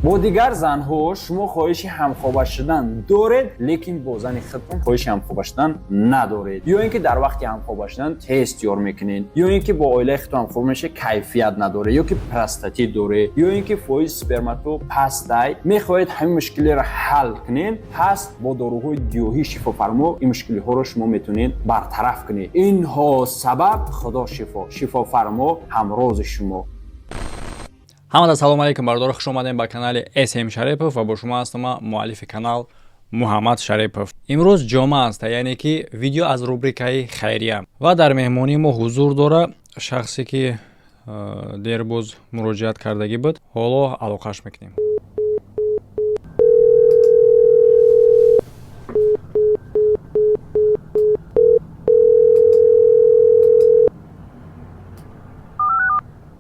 با دیگر زنها شما خواهش همخوابه شدن دارید لیکن با زن خودتون خواهش همخوابه شدن ندارید، یا اینکه در وقتی همخوابه شدن تست یار میکنین، یا اینکه با اویله خودتون همخواب میشه کیفیت نداره، یا که پراستاتی داره، یا اینکه فایز سپرماتو پستای میخواهید همین مشکلی را حل کنین، پس با داروهای گیاهی شفافرما این مشکلی ها رو شما میتونید برطرف کنید. اینها سبب خدا شفافرما همراز شما. ҳамада салом алейкум бардор, хуш омадем ба канали SM Шарипов ва бо шумо ҳастам муаллифи канал Муҳаммад Шарипов. имрӯз ҷомъа аст, яъне ки видео аз рубрикаи хайрия ва дар меҳмонии мо ҳузур дора шахсе ки дербоз муроҷиат кардагӣ буд. ҳоло алоқаш мекунем.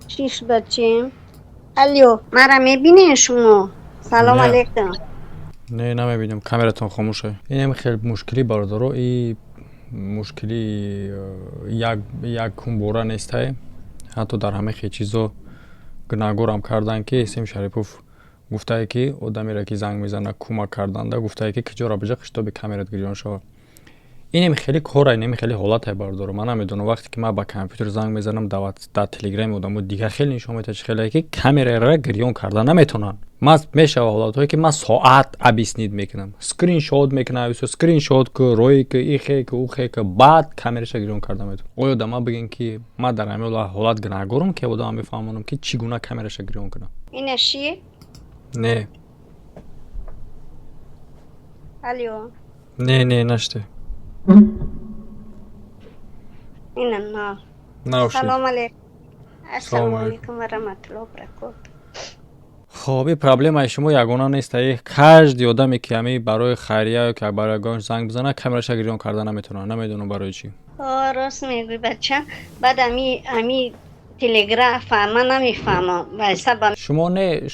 شیش بچیم. الو، مرا میبینین شما؟ سلام علیکم. نه نمیبینم، کامراتون خاموشه. اینم خیلی مشکلی باردارو. این مشکلی یک باره نیسته. حتی در همه خیلی چیزا گناهگارم کردن که اسم شریپوف گفته که آدمی را که زنگ میزنه کمک کردن ده گفته که کجا را بجاش تا به کامرات گریان شود. اینم خیلی کاره، اینم خیلی حالت باردارو. من نمیدونم وقتی که من با کامپیوتر زنگ میزنم در تلگرام آدمو دیگه خیلی نشون میده خیلی که کامرا را گریان کردن نمیتونن. من میشه حالاتایی که من ساعت ابیسنید میکنم، اسکرین شات میکنم، اسکرین شات که روی که ایخه که اوخه که بعد کامرش گریان کردم میتونم. آیا دما بگین که من در همین حالت گناهگارم که آدم میفهمونم که چگونه کامرش گریان کنم. این چیه؟ نه. الو. نه نشته. این نه. سلام علیکم. السلام علیکم و رحمت الله و برکاته. خب پرابلم شما یگانه نیست. کاج آدمی که همی برای خیریه که برای گانش زنگ بزنه کامرش گریان کردن نمیتونه. نمیدونم برای چی. راست میگی بچه. بعد امی تلگراف من نمیفهمم واسه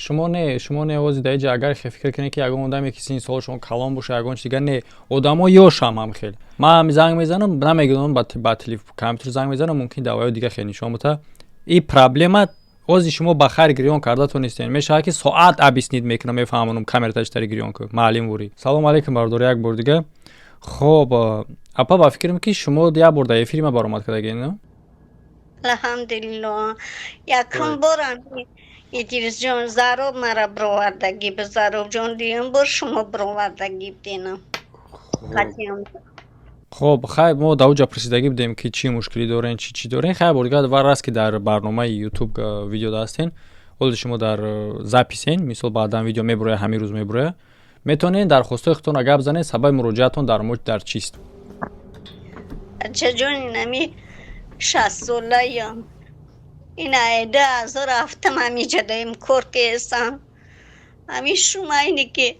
شما نه آوازی دایجا اگر فکر کنی که یگان آدمی که این سال شما کلام باشه یگان دیگه نه آدما یوش هم خیلی. من زنگ میزنم نمیگم با تلفن کامپیوتر زنگ میزنم ممکن دعوای دیگه خیلی شما تا این پرابلم اوزی شما بخیر گریان کرده تو نیستین. میشه که ساعت ابیسنید میکنم میفهمونم کامرا تاشتری گریان کو معلوم وری. سلام علیکم بردار یک بار دیگه. خب اپا با فکرم که شما یک بار در فیلم برآمد کردگی نه؟ الحمدلله. یکم بارم تلویزیون زارو مرا برآوردگی به زارو جان دیم بر شما برآوردگی بدینم. خب خیر ما دوجا پرسیدگی بدیم که چی مشکلی دارین چی دارین. خیر بورگاد و راست که در برنامه یوتیوب ویدیو داشتین اول شما در زاپیسین مثلا بعدا ویدیو میبره همین روز میبره میتونین درخواست خودتون اگه بزنین سبب مراجعتون در مورد در چیست. چه جون نمی 60 ساله‌ام. این ایده از رفتم همیشه دایم کار کردم. همی شما اینی که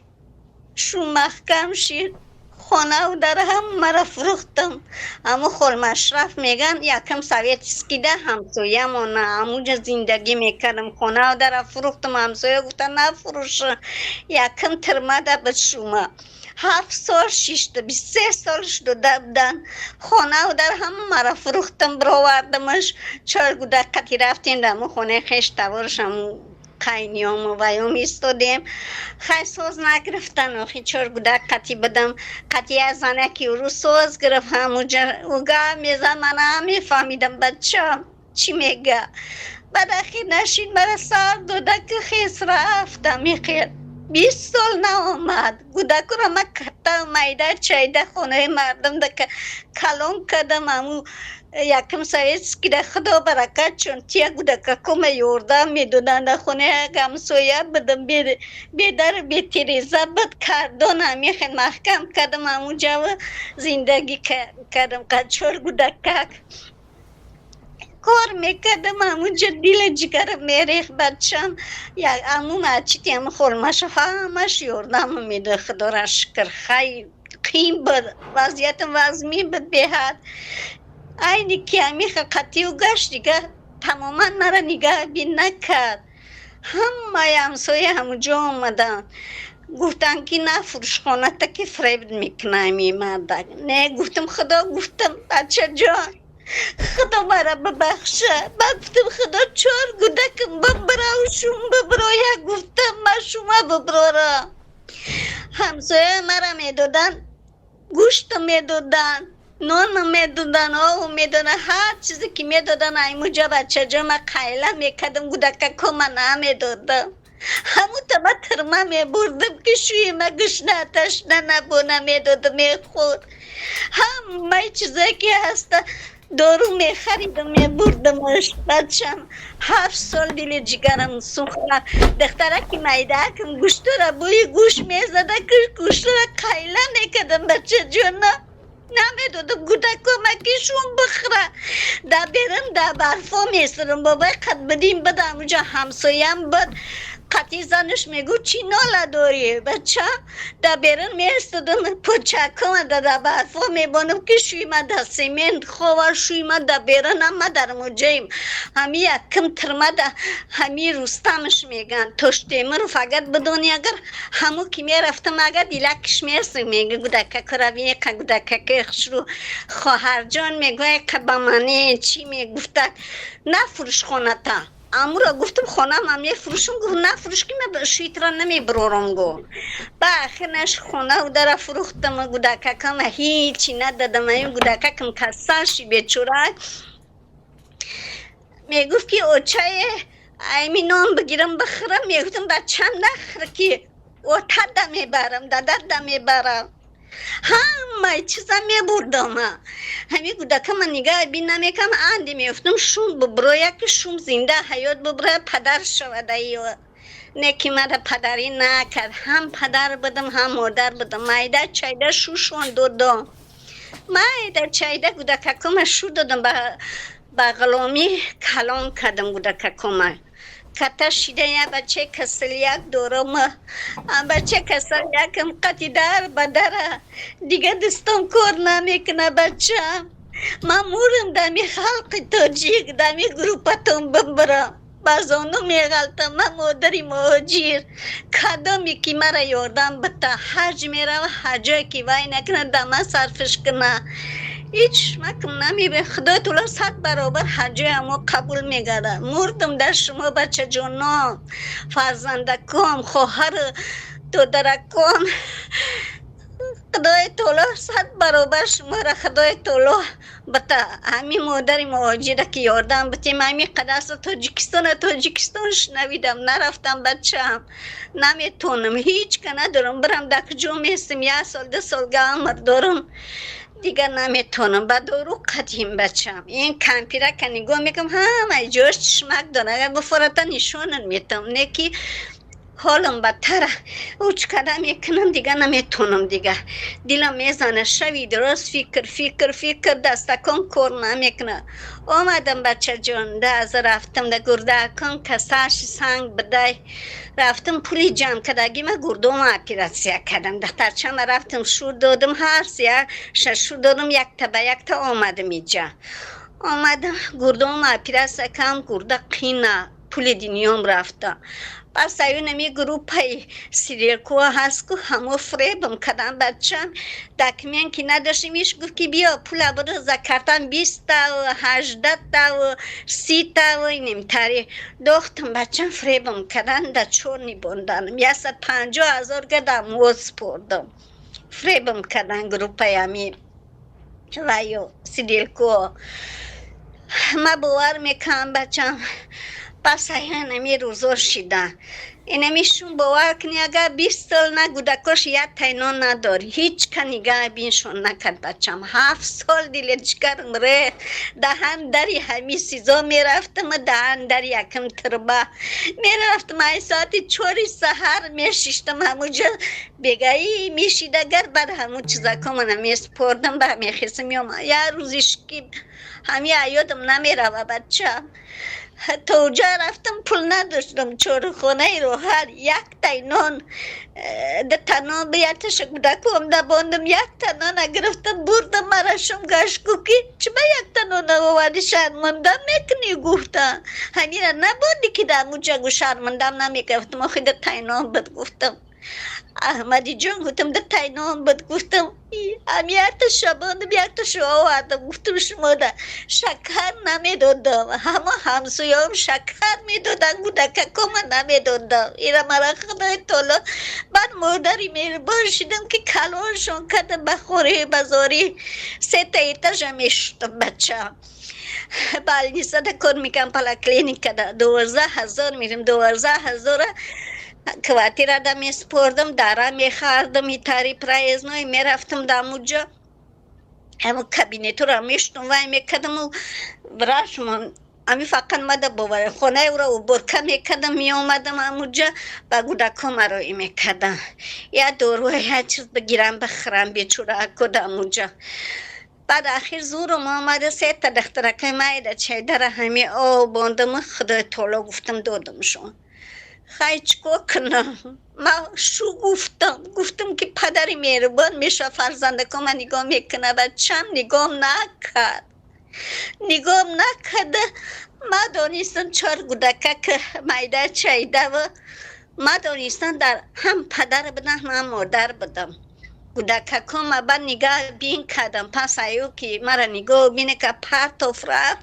شما محکم شید خانه و در هم مرا فروختم. اما خال مشرف میگن یکم سویت اسکیده همسایه مانه همونجا زندگی میکردم. خانه و در فروختم. همسایه گفتن نفروش یکم ترمده به شما. 7 سال 23 سالش داده بودن. خانه و در هم مرا فروختم برآوردمش. 4 گودکتی رفتیم دمو خانه خیش تورشم قینیام و ویام ایستادیم. خیلی ساز نگرفتن آخی 4 گودکتی بدم. قطعی از زنه که رو ساز گرفت همونجا اوگه میزن من هم میفهمیدم بچه چی میگه. بعد اخی نشید مرا سر داده که خیس رفتم میخیر 20 سال نامد. گودکو را من کتا میده چایده خونه مردم ده که کلون کدم امو یکم سویت که ده خدا برکت چون تیا گودکا کم یورده میدونن ده خونه گمسویه بدم بیدر بی تیریزه بد کردن همی خیلی محکم کدم امو جو زندگی کدم کچور گودکک کار میکردم همونجا دیل جگر میریخ بچم. یک امون اچیتی هم خورمش همش یوردم میده خدا را شکر. خیلی قیم بود وضعیتم وضمی بود بهد. اینی که همی خطی و گشت دیگه تماما مرا نگاه بین نکرد. همه همسایه همونجا آمدن گفتن که نه فروشخانه تا که فریب میکنه می مردک. نه گفتم خدا گفتم بچه جان خدا مرا ببخشه. من گفتم خدا 4 کودکم ببره و شوم ببره. یک گفتم من شما ببرارم. همسایه مرا میدادن، گوشت میدادن، نان میدادن، آب میدادن، هر چیزی که میدادن ایموجا بچه جا من قیله میکدم کودککم من نمیدادم. همون تبا ترما میبردم که شوی ما گشنه تشنه نبونه میدادم میخورد. همه چیزایی که هست دارو میخریدم میبردمش. بچم 7 سال دل جگرم سوخته. دختره که میده کم گوشت را بوی گوش میزده که گوشت را قیله میکدم بچه جانا نمیدادم کودکم اکیشون بخوره. دا بیرم دا برفا میسرم بابا قد بدیم بده اونجا همسایم بد قطعی زنش میگو چی ناله داری بچه. دا بیرن میستدم پوچکم دا برفا میبانم که شوی ما دا سیمنت خواه شوی ما دا بیرن هم در موجهیم. همی یکم ترمه دا همی روستمش میگن تشتیمه رو فقط بدونی اگر همو که میرفتم اگر دیلکش میرسه میگه گودکه کروی که گودکه کخش رو خواهر جان میگوه که با منی چی میگفته نفروش خونه تا. امو را گفتم خونه من میفروشم. گفت نفروش که من شویت را نمیبرورم. گفت با آخرش خونه و در فروختم. گودککم هیچی ندادم. این گودککم کساشی بیچوره میگفت که اوچای ایمی نام بگیرم بخورم. میگفتم بچم نخور که اوتا دا میبرم دادت دا میبرم. همه چیزا میبردم. همی گودکم من نگاه بین نمیکم اندی میفتم شوم ببرو یکی شوم زنده حیات ببرو پدر شوده ایو. نکی مرا پدری نکرد. هم پدر بدم هم مادر بدم. مایده چایده شوشون دادم. مایده چایده گودککم شو دادم با غلامی کلان کردم گودککم. کتا شیده یا بچه کسل یک دورم. بچه کسل یکم قطی در بدره دیگه دستم کار نمیکنه بچه. من مورم دمی خلق تاجیک دمی گروپتون ببرم. بازانو میغلطم. من مادری مهاجر کدامی که مرا یاردم بتا حج میره و حجای که وای نکنه دمه صرفش کنه. هیچ مکم نمیبین. خدا تولا 100 برابر حجای همو قبول میگره. مردم در شما بچه جانا فرزندکم خواهر دودرکم. خدای تولا 100 برابر شما را خدای تولا بتا همین مادری مهاجره که یاردم بتیم. همین قدس تاجیکستان شنویدم نرفتم بچه هم نمیتونم هیچ که ندارم برم دک جو میستم 1 سال 2 سال عمر دارم دیگه نمیتونم. با دورو قدیم بچم این کمپیره که نگاه میکنم همه جاش چشمک داره. اگر بفرتا نشونن میتونم نکی حالم بدتره. اوچ کده میکنم دیگه نمیتونم. دیگه دیلم میزنه شوی درست فکر دستکم کار نمیکنه. آمدم بچه جان ده رفتم ده گرده کن کساش سنگ بدای رفتم پولی جمع کدگی ما گردوم اپیراسیا کردم. دخترچه ما رفتم شور دادم هر سیه شور دادم یک تا آمدم اینجا. آمدم گردوم اپیراسیا کم گرده قینه پولی دینیوم رفته. پس ایون می گروپای سیریکو هست که همو فریبم کدام بچم دکمین که نداشتیمش گفت که بیا پولا برو زکرتن 20 تا و 18 تا و 30 تا و اینیم تاری دختم بچم فریبم کدن در چور نیبوندنم 150,000 گدم وز پردم فریبم کدن گروپای همی ویو سیریکو. ما باور میکنم بچم پس اینمی روزا شیدن. اینمیشون باور کنی اگر 20 سال نگودکاش یک تاینا نداری هیچ که نگاه بینشون نکرد بچم. 7 سال دیلش کردم ره دهن دری همی سیزا میرفتم دهن در یکم تربه میرفتم ای ساعتی 4 سحر میشیشتم همونجا بگایی میشید اگر بعد همون چیزا که من میسپردم به همی خیسم میام. یه روزیش که همی یادم نمیره بچم. تا اونجا رفتم پول نداشتم چور خونه رو هر یک تینان ده تنان به یک تشکودکم ده باندم 1 تنان گرفتم بردم مرشم گشکو که چه با 1 تنان وادی شرمنده میکنی گفتم همین نبودی که در اونجا گو شرمندم نمیگفتم آخی ده تینان بد گفتم احمدی جان گفتم ده تاینام بود گفتم امیت شبانم یک تا شو آوردم گفتم شما ده شکر نمیدادم همه همسویام شکر میدادن کودککم نمیدادم اینا مرا خدای تعالی بعد مادری مهربان شدم که کلانشون کرده بخوری بزاری 3 تا ایتاژ میشتم بچه بالنیسه ده کار میکنم پلا کلینیک ده 12,000 میریم 12,000 کواتیره ده میسپردم داره میخوردم این تاری پرایز نوی میرفتم در موجا همون کابینتو را میشتم وای میکدم و براشم امی فقط مده ببره خونه او را و برکه میکدم میامدم همونجا با گودکم رو میکدم یا دوروه یا چیز بگیرم بخرم بیچوره کدام اونجا بعد آخر زورم آمده 3 تا دخترکه مایده چه در همی آب باندم خدای تعالی گفتم دادمشون خیلی چکو کنم ما شو گفتم که پدری مهربان میشه فرزندکم من نگاه میکنه بچم نگاه نکرده ما دانستم 4 گودکه که مایده چایده و ما دانستم در هم پدر بدم هم مادر بدم گودککم ما بعد نگاه بین کردم پس ایو که مرا نگاه بینه که پرت و فرد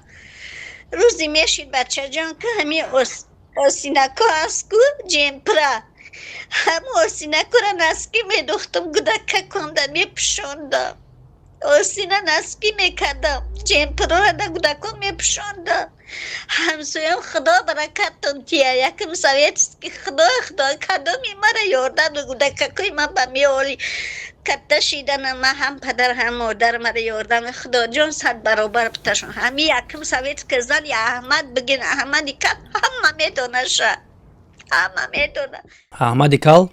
روزی میشید بچه جان که همین آسینکو هست که جمپره همه آسینکو را نسکی میدوختم گودککم در میپشاندم آسینه نسکی میکردم جمپره را در گودکم میپشاندم همسویم خدا برکتم تیه یکم سویت که خدا کدامی مرا یاردم در گودککوی من با میالی کتا شیدن ما هم پدر هم مادر مرا یاردم خدا جان 100 برابر بتشون همی یکم سویت که زن یا احمد بگین احمدی کل همه میدونه شد همه میدونه احمدی کال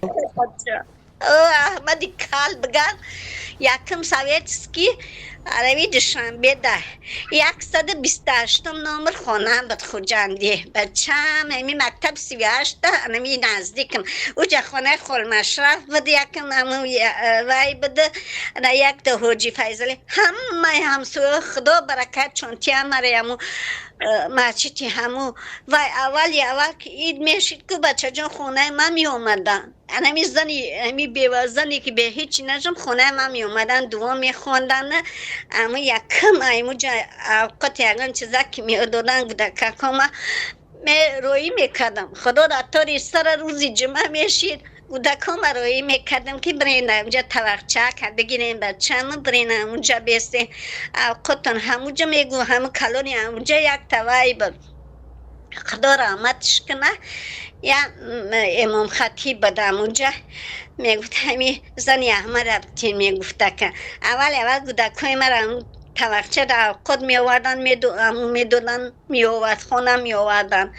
احمدی کل بگن یکم سویت که عربی دوشنبه ده 128 نمبر خانه بود خوجندی بچم امی مکتب 38 امی نزدیکم اوجا خانه خول مشرف بود یکم همون وای بده یک ده حاجی فیضلی همه همسو خدا برکت چون تیم مریم مچیتی همو وای اول که اید میشید که بچه جان خونه من می اومدن امی زنی امی بیوازنی که به هیچی نجم خونه من می اومدن دعا می خوندن اما یکم ایمو جا اوقات یکم چیزا که می دادن گودککم می روی میکردم خدا را تاری سر روزی جمعه میشید گودکم روی میکردم که برین اونجا توقچه کرد بگیرین بچه همون برین اونجا بیسته اوقاتان همونجا میگو همون کلونی همونجا یک توایی بود خدا رحمتش کنه یا امام خطیب بدم اونجا میگفت همی زنی احمد ربطین میگفته که اول گودکای مرا توقچه در خود میآوردن میدونن میآورد خونه میآوردن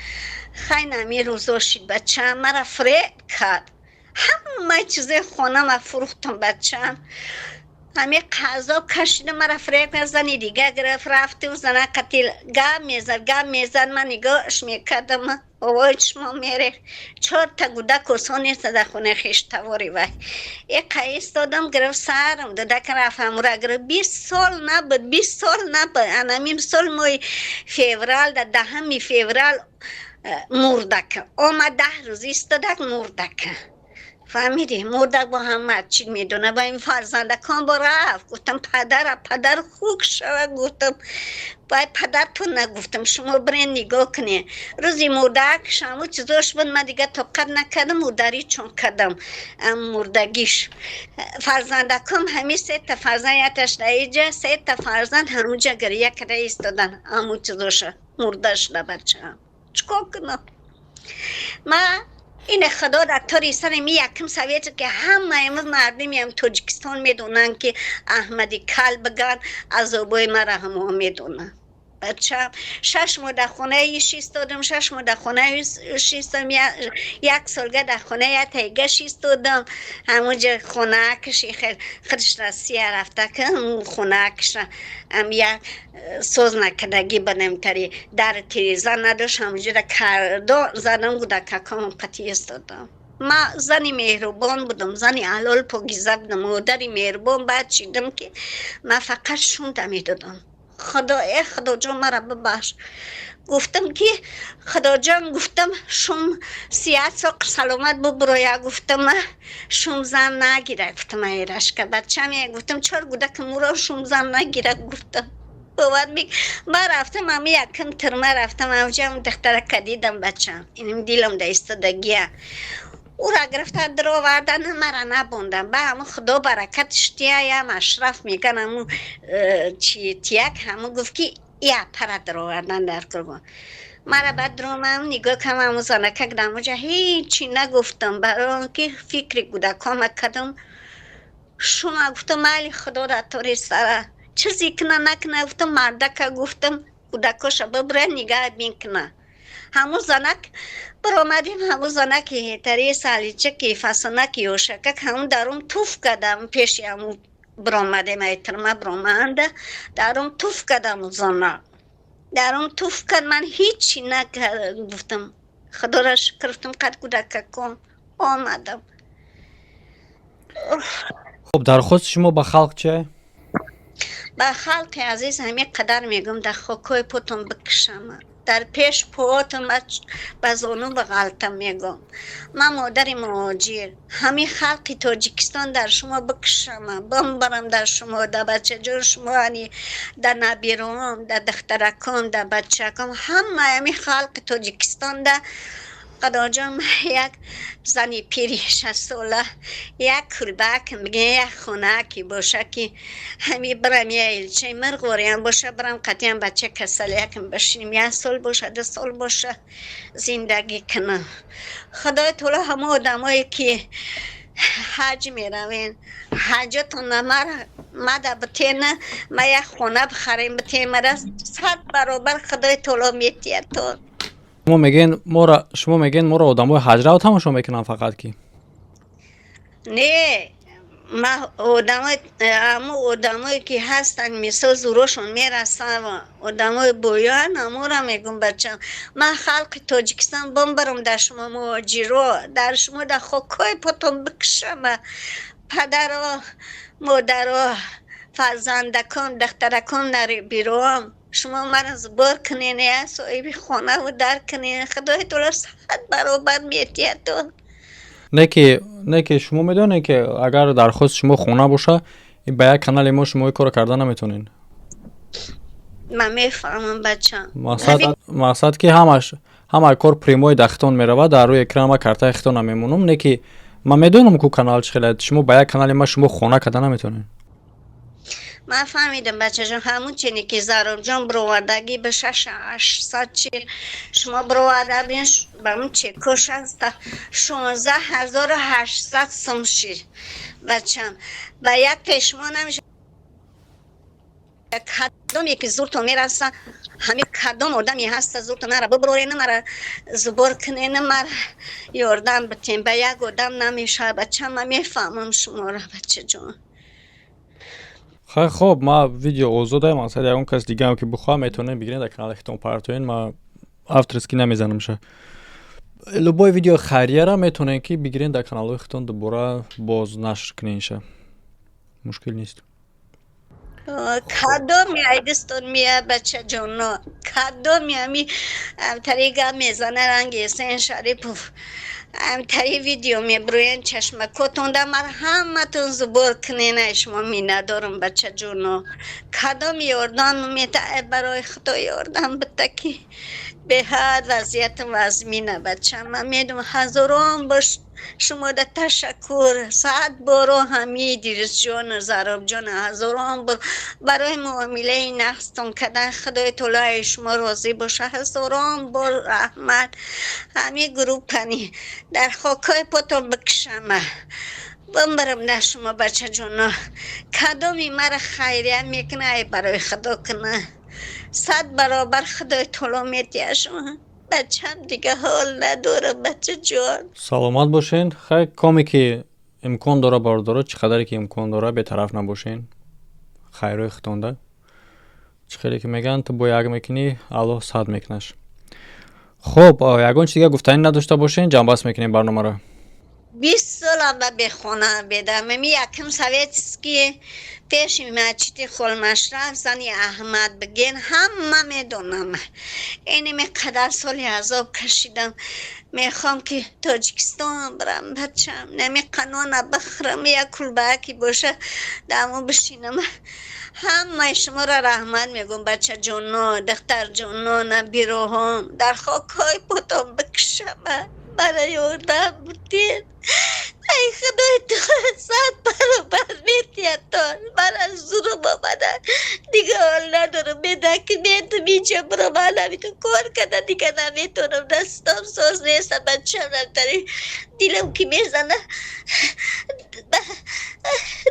خیلی نمی روزا شد بچه مرا فریب کرد همه چیز خونه ما فروختم بچم همه قضا کشیده مرا فریب زنی دیگه گرفت رفته و زنه قتیل گم میزد من نگاهش میکردم وای چشما میره 4 تا گودک کسانی در خونه خیش تواری وای یک قیس دادم گرفت سرم داده که رفت همورا گرفت 20 سال نبود انمیم سال موی فیورال در 10 فیورال مردک آمد 10 روز ایستادک مردک فهمیدی مردک با همه چی میدونه با این فرزندکان با رفت گفتم پدر خوک شود گفتم باید پدرتون نگفتم شما برین نگاه کنی روزی مردک شما چیزاش بود من دیگه طاقت نکردم مردری چون کردم مردگیش فرزندکم همین 3 تا فرزندیتش دایجه 3 تا فرزند همونجا گریه کرده ایستادن همون چیزاش مردش بچه چکا کنم ما این خدا در طوری سر می یکم سویت که همه امروز مردمی هم تاجیکستان میدونن که احمدی کل بگن عذابای مرا همه میدونن بچه 6 ماه در خونه ایستادم 6 ماه در خونه ایستادم 1 سالگه در خونه یا تیگه ایستادم همونجا خونه کشی خودش رسیه رفته که خونه کش هم یک سوز نکدگی بدم تری در تیریزه نداشت همونجا در کردو زدم گودککم قطعی استادم ما زنی مهربان بودم زنی حلال پاکیزه بودم مادری مهربان بعد چیدم که من فقط شوندم میدادم خدا جان مرا ببخش گفتم که خدا جان گفتم شم 30 سال سلامت ببرویا گفتم من شم زن نگیره گفتم ایرش که بچه می گفتم چرا گودک مورا شم زن نگیره گفتم باور میک من رفتم امی یکم ترمه رفتم اوجا اون دختره کدیدم بچم اینم دیلم ده ایستادگیه او را گرفته در آوردن مرا نبوندم به همون خدا برکتش تیه اشرف میگن همون چی تیک همون گفت که یا پره در آوردن در کربان مرا بعد رومم نگاه کم همون زنکک دموجه هیچی نگفتم برای که فکری گودکام کدم شما گفتم مالی خدا را توری سره چیزی کنه نکنه گفتم مردک گفتم کودکاش ببره نگاه بینکنه همون زنک برآمدیم همون زنک تری سالیچه که فسنک یوشکک همون درم توف کردم پیش همون برآمدیم ایترما برآمده درم توف کردم زنک درم توف کرد من هیچی نکرد گفتم خدا را شکر گفتم قد کودک کن آمدم. خب درخواست شما به خلق چه؟ به خلق عزیز همین قدر میگم در خاکای پوتم بکشم در پیش پوتم به زانو بغلتم میگم من مادر مهاجر همین خلق تاجیکستان در شما بکشم بمبرم در شما در بچه جور شما هنی در نبیرم در دخترکم در بچهکم همه همین خلق تاجیکستان در خدا جان یک زنی پیری 60 ساله یک کلبک میگه یک خونکی باشه که همی برم یه ایلچه مرغوریم باشه برم قطعا بچه کسل یکم بشینیم 1 سال باشه 2 سال باشه زندگی کنم. خدای طوله همه آدمایی که حج میروین حجتون نمر مده بتینه ما یک خونه بخریم بتینه مده 100 برابر خدای طوله میتیتون. شما میگین ما را آدمای حج را تماشا میکنن فقط کی؟ نه ما آدمایی که هستن مثل زوروشون میرسن و آدمای بویان همو را میگم بچم من خلق تاجیکستان بمبرم در شما مهاجرو در شما در خاکای پاتون بکشم پدر و مادر و فرزندکان دخترکان در بیروام شما مرا زبار کنین یا صاحبی خانه و در کنین خدای طول 100 برابر میتیه تو. نه که شما میدونین که اگر درخواست شما خونه باشه این به یک کانال ما شما کار کردن نمیتونین. من میفهمم بچم مقصد که همه کار پریموی دختان میرود در روی اکران ما کارت اختان نمیمونم نه که من میدونم که کانال چخیله شما به یک کانال ما شما خونه کردن نمیتونین. من فهمیدم بچه جان همون چینی که زارم جان برآوردگی به 600 چیل شما برآورده بین برام چکش هست 16800 سمشیر بچم و یک پشما نمیشه کدام یکی زورتو میرسن همین کدام آدمی هست زورتو مرا ببرورین مرا زبور کنین مرا یاردم بتین به یک آدم نمیشه بچم من میفهمم شما را بچه جان. خب ما ویدیو آزاده مثلا اون کس دیگه هم که بخواه میتونه بگیرین در کانال اختون پارتوین ما افترسکی نمیزنم شه لبای ویدیو خیریه را میتونین که بگیرین در کانال اختون دوباره باز نشر کنین شه مشکل نیست. کدام ایدستون میه بچه جانا کدام همی طریقه میزنه رنگ سین شریف تایی ویدیو میبروین چشم کتون در مر همه تون زبور کنین شما می ندارم بچه جونو کدام یاردان میته برای خدا یاردان بتکی به حد وضعیت وزمینه بچه من میدونم هزاران باش شما در تشکر 100 بارو همی دیرس جان زراب جان هزاران بار برای معامله نقصتون کدن خدای طولای شما راضی باشه هزاران بار رحمت همی گروپنی در خاکای پاتون بکشم بمبرم نه شما بچه جانا کدامی مرا خیریه میکنه برای خدا کنه 100 برابر خدای طولا میتیه شما بچم دیگه حال نداره بچه جان. سلامت باشین. خیلی کامی که امکان داره بارداره چقدری که امکان داره به طرف نباشین خیره اختونده چخیلی که میگن تو با یک میکنی الله 100 میکنش. خب یگان چی دیگه گفتنی نداشته باشین جنبست میکنیم برنامه را 20 سال به خونه بدم یکم سویتسکی پیش مچیتی خل مشرف زنی احمد بگین همه میدونم. اینی می قدر سالی عذاب کشیدم، میخوام که تاجیکستان برم بچم، نمی قانون بخرم یک کلبکی باشه دمو بشینم. همه شما را رحمت میگم بچه جونا، دختر جونا، نبیرو هم در خاکای پتم بکشم برای یردم بودید. ای خدای تو 100 برابر میتیتان برای ظلم آمدن دیگه حال ندارم. میده که میتو میچه برو من نمیتون کار کنه دیگه نمیتونم، دستم ساز نیستم. بچه نمتری دیلم که میزنه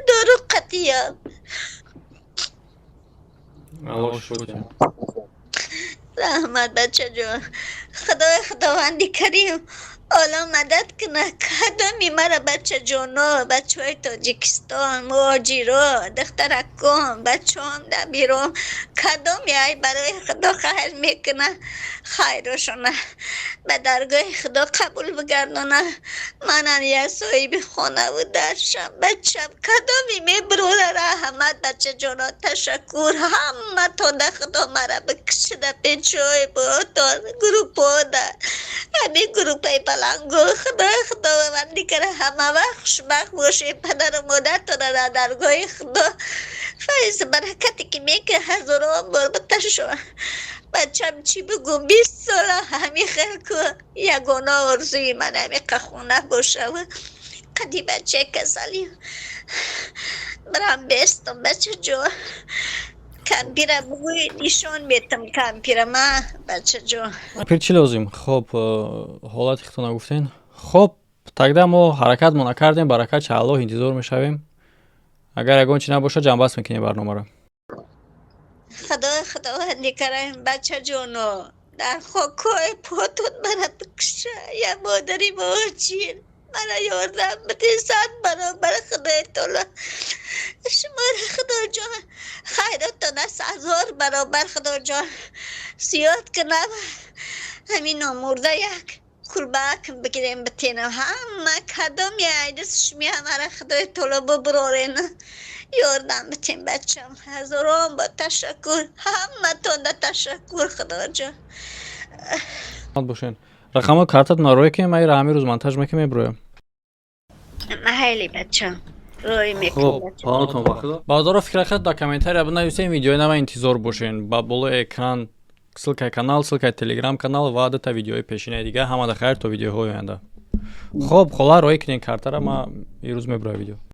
دارو قطیم. الله شکر. رحمت بچه جان، خداوندی کریم حالا مدد کنه. کدامی مرا بچه جانا، بچه های تاجیکستان، مهاجرا، دخترکان، بچه هم نمیرم، کدامی ای برای خدا خیر میکنه خیرشونه به درگاه خدا قبول بگردانه. من یه صاحب خانه و درشم بچم، کدامی میبرونه رحمت بچه جانا. تشکر همه تا ده خدا مرا بکشده پیچه های باتان گروپ ها ده همین گروپ های بلنگو. خدا بندی کنه همه وقت باشه پدر و مادر تا در درگاه خدا فیض برکتی که میکنه هزاران بار بتشون. بچم چی بگم 20 ساله همین خیل که یگانه آرزوی من همین که خونه باشه و قدی بچه کسالی برم بیستم بچه جو. کمپیره بگوی نشان میتم کمپیره من بچه جو. پیر چی لازم؟ خب حالت خیتون نگفتین. خب تقدیم ما حرکت ما نکردیم، برکت چه الله انتظار میشویم. اگر اگه چی نباشه جنبست میکنیم برنامه رو. خدا هندی کریم بچه جونو در خاکای پاتون منو بکشه. یه مادری مهاجر منو یاردم بده 100 برابر خدای تعالی. شما خدا جان خیراتون است 1000 برابر خدا جان زیاد کنم. همین مرده یک کلبک بگیریم بتینم همه کدام یه عیدش میامره خدای تعالی ببرارین یاردم بتین بچم. هزاران با تشکر همه تون تشکر خدا جان. باشین رقم کارتت نروی که من همین روز منتج میکنم برویم. محلی بچم روی میکنم. خب پانتون بخدا بازار فکر خد داکومنتری اب نویسیم ویدیو نما انتظار باشین. با بالا اکران ссылка канал, ссылка телеграм канал و عادت ویدیوهای پیشینه دیگه همه در خیر تا ویدیوهای آینده. خب خلا روی کنین کارت را ما این روز میبرم ویدیو.